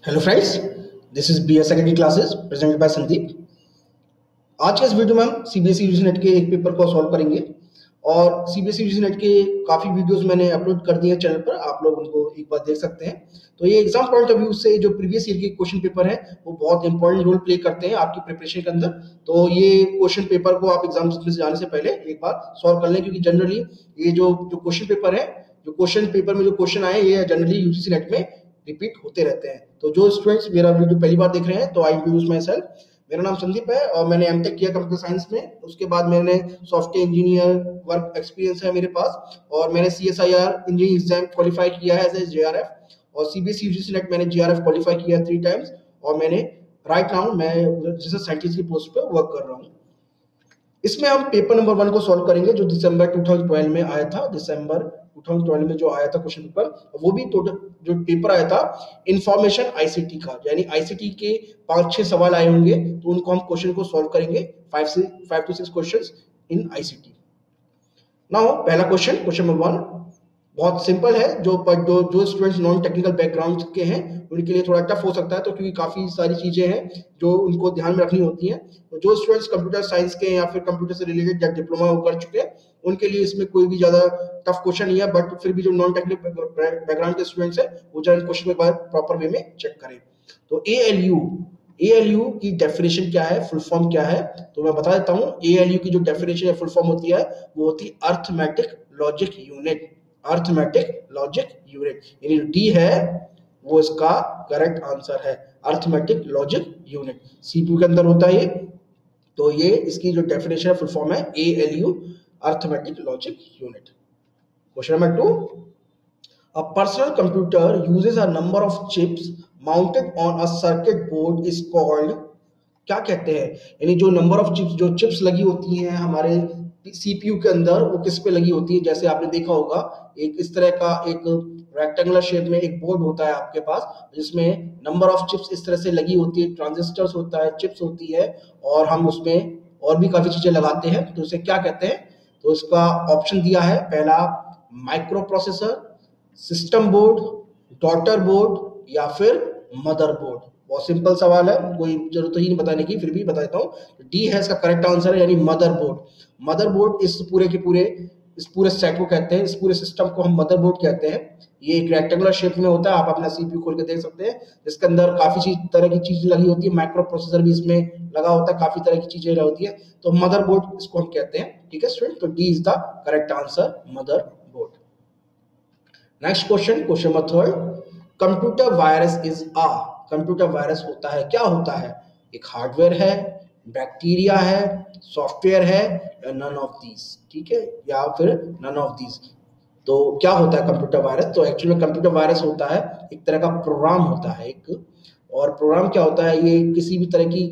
Hello friends, this is B S secondary classes presented by Sandeep. आज के इस video में हम सीबीएसई यूजी नेट के एक पेपर को सॉल्व करेंगे और सीबीएसई यूजी नेट के काफ़ी वीडियोस मैंने अपलोड कर दिए हैं चैनल पर, आप लोग उनको एक बार देख सकते हैं। तो ये एग्जाम पॉइंट ऑफ व्यू से जो प्रीवियस ईयर के क्वेश्चन पेपर है वो बहुत इंपॉर्टेंट रोल प्ले करते हैं आपकी प्रिपरेशन के अंदर। तो ये क्वेश्चन पेपर को आप एग्जाम में जाने से पहले एक बार सॉल्व कर लें, क्योंकि जनरली ये जो क्वेश्चन पेपर है, जो क्वेश्चन पेपर में जो क्वेश्चन आए ये जनरली यूजीसी नेट में रिपीट होते रहते हैं। तो जो स्टूडेंट्स मेरा वीडियो पहली बार देख रहे हैं, तो आई इंट्रोड्यूस माई सेल्फ। मेरा नाम संदीप है और मैंने एमटेक किया कंप्यूटर साइंस में। उसके बाद मैंने सॉफ्टवेयर इंजीनियर वर्क एक्सपीरियंस है मेरे पास, और मैंने सीएसआईआर इंजीनियरिंग एग्जाम क्वालिफाई किया है एज ए जेआरएफ, और सीबीएसई यूजीसी नेट मैंने जेआरएफ क्वालिफाई किया 3 टाइम्स। और मैंने राइट नाउ मैं रिसर्च साइंटिस्ट की पोस्ट पे वर्क कर रहा हूँ। इसमें हम पेपर नंबर 1 को सॉल्व करेंगे जो दिसंबर 2012 में आया था। दिसंबर 2012 में जो आया था क्वेश्चन पेपर, वो भी टोटल जो पेपर आया था इंफॉर्मेशन आईसीटी का, यानी आईसीटी के 5-6 सवाल आए होंगे, तो उनको हम क्वेश्चन को सॉल्व करेंगे 5 to 6 questions in ICT. Now पहला क्वेश्चन नंबर 1 बहुत सिंपल है। जो स्टूडेंट्स नॉन टेक्निकल बैकग्राउंड के हैं उनके लिए थोड़ा टफ हो सकता है, तो क्योंकि काफी सारी चीजें हैं जो उनको ध्यान में रखनी होती हैं। तो जो स्टूडेंट्स कंप्यूटर साइंस के या फिर कंप्यूटर से रिलेटेड या डिप्लोमा कर चुके हैं उनके लिए इसमें कोई भी ज्यादा टफ क्वेश्चन नहीं है, बट फिर भी जो नॉन टेक्निकल बैकग्राउंड के स्टूडेंट्स हैं वो जरा क्वेश्चन को एक बार प्रॉपर वे में चेक करें। तो एएलयू की डेफिनेशन क्या है, फुल फॉर्म क्या है, तो मैं बता देता हूँ। एएलयू की जो डेफिनेशन है फुल फॉर्म होती है वो होती है arithmetic logic unit. Arithmetic logic unit, यानी जो डी है वो इसका करेक्ट आंसर है, अर्थमेटिक लॉजिक यूनिट सीपीयू के अंदर होता है ये। तो ये इसकी जो डेफिनेशन है फुल फॉर्म है ALU, arithmetic logic unit. Question number 2, a personal computer uses a number of chips mounted on a circuit board is called, क्या कहते हैं, यानी जो नंबर ऑफ चिप्स, जो चिप्स लगी होती हैं हमारे सीपीयू के अंदर, वो किस पे लगी होती है। जैसे आपने देखा होगा एक इस तरह का एक रेक्टेंगुलर शेप में एक बोर्ड होता है आपके पास, जिसमें नंबर ऑफ चिप्स इस तरह से लगी होती है, ट्रांजिस्टर्स होता है, चिप्स होती है, और हम उसमें और भी काफी चीजें लगाते हैं। तो उसे क्या कहते हैं, तो इसका ऑप्शन दिया है पहला micro processor, system board, daughter board या फिर मदर बोर्ड। बहुत सिंपल सवाल है, कोई जरूरत ही नहीं बताने की, फिर भी बता देता हूँ। डी है इसका करेक्ट आंसर है, यानी मदर बोर्ड। मदर बोर्ड इस पूरे सेट को कहते हैं, इस पूरे सिस्टम को हम मदर बोर्ड कहते हैं। ये एक रेक्टेंगुलर शेप में होता है, आप अपना सीपीयू खोल के देख सकते हैं, जिसके अंदर काफी तरह की चीज लगी होती है, माइक्रो प्रोसेसर भी इसमें लगा होता है, काफी तरह की चीजें होती है, तो मदर बोर्ड इसको हम कहते हैं। ठीक है स्टूडेंट, तो D is the correct answer, mother board. Next question number 3, computer virus is a, computer virus होता है, क्या होता है, एक हार्डवेयर है, बैक्टीरिया है, सॉफ्टवेयर है, या नन ऑफ दीज। ठीक है, या फिर नन ऑफ दीज। तो क्या होता है कंप्यूटर वायरस, तो एक्चुअली कंप्यूटर वायरस होता है एक तरह का प्रोग्राम होता है एक, और प्रोग्राम क्या होता है, ये किसी भी तरह की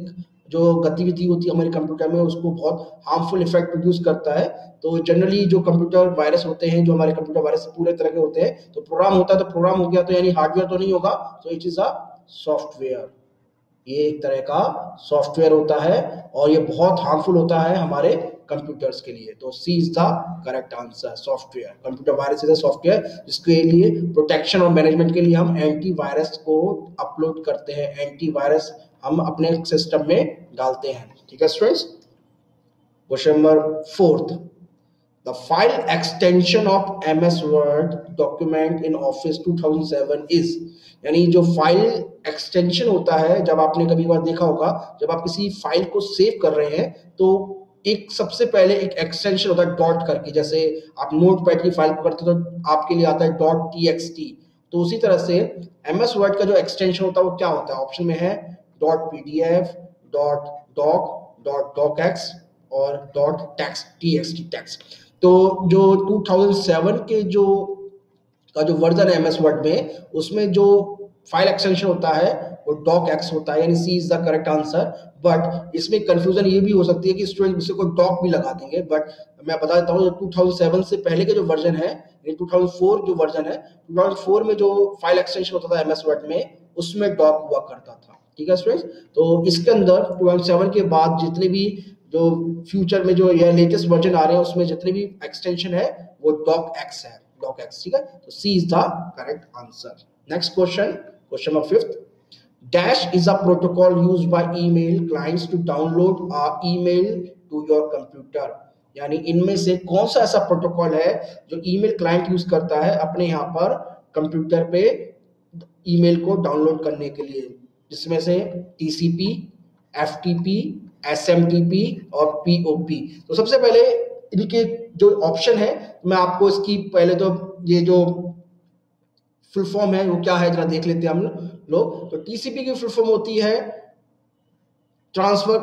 जो गतिविधि होती है हमारे कंप्यूटर में उसको बहुत हार्मफुल इफेक्ट प्रोड्यूस करता है। तो जनरली जो कंप्यूटर वायरस होते हैं, जो हमारे कंप्यूटर वायरस पूरे तरह के होते हैं, तो प्रोग्राम होता है, तो प्रोग्राम हो गया तो यानी हार्डवेयर तो नहीं होगा, तो इट इज अ सॉफ्टवेयर। ये एक तरह का सॉफ्टवेयर होता है और ये बहुत हार्मफुल होता है हमारे कंप्यूटर्स के लिए। तो C is the correct answer, software. Computer virus is a software जिसके लिए प्रोटेक्शन और मैनेजमेंट के लिए हम एंटीवायरस को अपलोड करते हैं, एंटीवायरस हम अपने सिस्टम में डालते हैं। ठीक है students, question number 4, the file extension of MS word document in office 2007 is, यानी जो फाइल एक्सटेंशन होता है, जब आपने कभी बार देखा होगा जब आप किसी फाइल को सेव कर रहे हैं तो एक सबसे पहले एक एक्सटेंशन होता है डॉट करके, जैसे आप नोटपैड की फाइल पकड़ते हो तो आपके लिए आता है .txt। तो उसी तरह से MS वर्ड का जो एक्सटेंशन होता है वो क्या होता है, ऑप्शन में है .pdf, .doc, .docx और .txt। तो जो 2007 के जो वर्जन है MS वर्ड में, उसमें जो फाइल एक्सटेंशन होता है वो docx होता है, यानी C is the correct answer. But इसमें कंफ्यूजन ये भी हो सकती है कि स्टूडेंट इसे को डॉक भी लगा देंगे, बट मैं बता देता हूँ 2007 से पहले के जो वर्जन है, 2004 जो वर्जन है, 2004 में जो फाइल एक्सटेंशन होता था MS वर्ड में उसमें डॉक हुआ करता था। ठीक है स्टूडेंट्स, तो इसके अंदर 2007 के बाद जितने भी जो फ्यूचर में जो या लेटेस्ट वर्जन आ रहे हैं उसमें जितने भी एक्सटेंशन है वो docx है, docx। ठीक है, तो C is the correct answer. Next question number 5, Dash is a protocol used by email clients to download a email to your computer। यानी इनमें से कौन सा ऐसा प्रोटोकॉल है जो ईमेल क्लाइंट यूज करता है अपने यहाँ पर कंप्यूटर पे ईमेल को डाउनलोड करने के लिए, जिसमें से टीसीपी, एफटीपी, एसएमटीपी और पीओपी। तो सबसे पहले इनके जो ऑप्शन है मैं आपको इसकी पहले तो ये जो फुल फॉर्म है वो क्या है जरा देख लेते हैं हम लोग। तो टीसीपी की फुल फॉर्म होती है ट्रांसफर,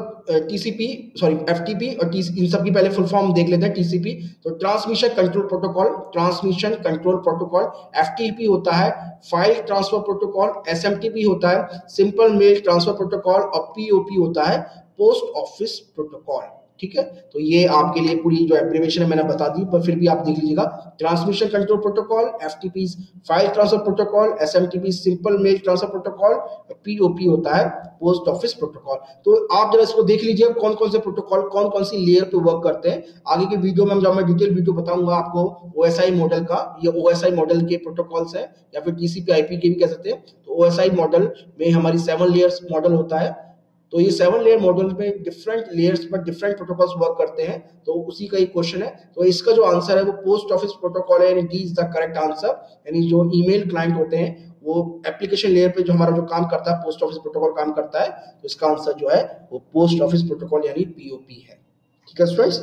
टीसीपी सॉरी एफटीपी और इन सब की पहले फुल फॉर्म देख लेते हैं। टीसीपी तो transmission control protocol, transmission control protocol. FTP होता है फाइल ट्रांसफर प्रोटोकॉल। एसएमटीपी होता है सिंपल मेल ट्रांसफर प्रोटोकॉल और पीओपी होता है पोस्ट ऑफिस प्रोटोकॉल। ठीक है, तो ये आपके लिए पूरी जो एब्रिविएशन है मैंने बता दी, पर फिर भी आप देख लीजिएगा। Transmission control protocol, FTP file transfer protocol, SMTP simple mail transfer protocol, POP होता है पोस्ट ऑफिस प्रोटोकॉल। तो आप जरा इसको देख लीजिए कौन कौन से प्रोटोकॉल कौन कौन सी लेयर पे वर्क करते हैं। आगे के वीडियो में जब मैं डिटेल वीडियो बताऊंगा आपको ओएसआई मॉडल का, ये ओएसआई मॉडल के प्रोटोकॉल्स है या फिर टीसीपी आईपी के भी कह सकते हैं। तो ओएसआई मॉडल में हमारी 7 लेयर्स मॉडल होता है। तो ये 7 लेयर मॉडल में डिफरेंट लेयर्स पर डिफरेंट प्रोटोकॉल्स वर्क करते हैं। तो उसी का ही क्वेश्चन है। तो इसका जो आंसर है वो पोस्ट ऑफिस प्रोटोकॉल है, यानी D is the correct answer. यानी जो ईमेल क्लाइंट होते हैं वो एप्लीकेशन लेयर पे जो हमारा जो काम करता है पोस्ट ऑफिस प्रोटोकॉल काम करता है, तो इसका आंसर जो है वो पोस्ट ऑफिस प्रोटोकॉल यानी पीओपी है। ठीक है स्टूडेंट्स,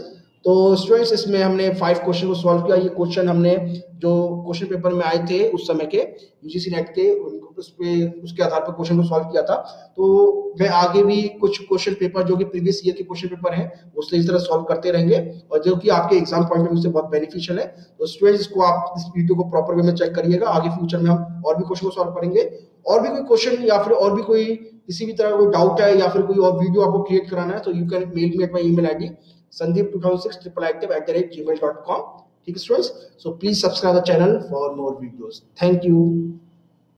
तो स्टूडेंट्स इसमें हमने 5 क्वेश्चन को सॉल्व किया। ये क्वेश्चन हमने जो क्वेश्चन पेपर में आए थे उस समय के यूजीसी नेट के, उसके आधार पर क्वेश्चन को सॉल्व किया था। तो मैं आगे भी कुछ क्वेश्चन पेपर जो कि प्रीवियस ईयर के क्वेश्चन पेपर हैं उससे इस तरह सॉल्व करते रहेंगे, और जो कि आपके एग्जाम पॉइंट ऑफ व्यू से बहुत बेनिफिशियल है। तो स्टूडेंट्स इसको आप इस वीडियो को प्रॉपर वे में चेक करिएगा। आगे फ्यूचर में हम और भी क्वेश्चन को सॉल्व करेंगे। और भी कोई क्वेश्चन या फिर और भी कोई किसी भी तरह का कोई डाउट है या फिर कोई और वीडियो आपको क्रिएट कराना है तो you can mail me at my email ID sandeep2006@gmail.com। ठीक है students, so please subscribe the channel for more videos. Thank you.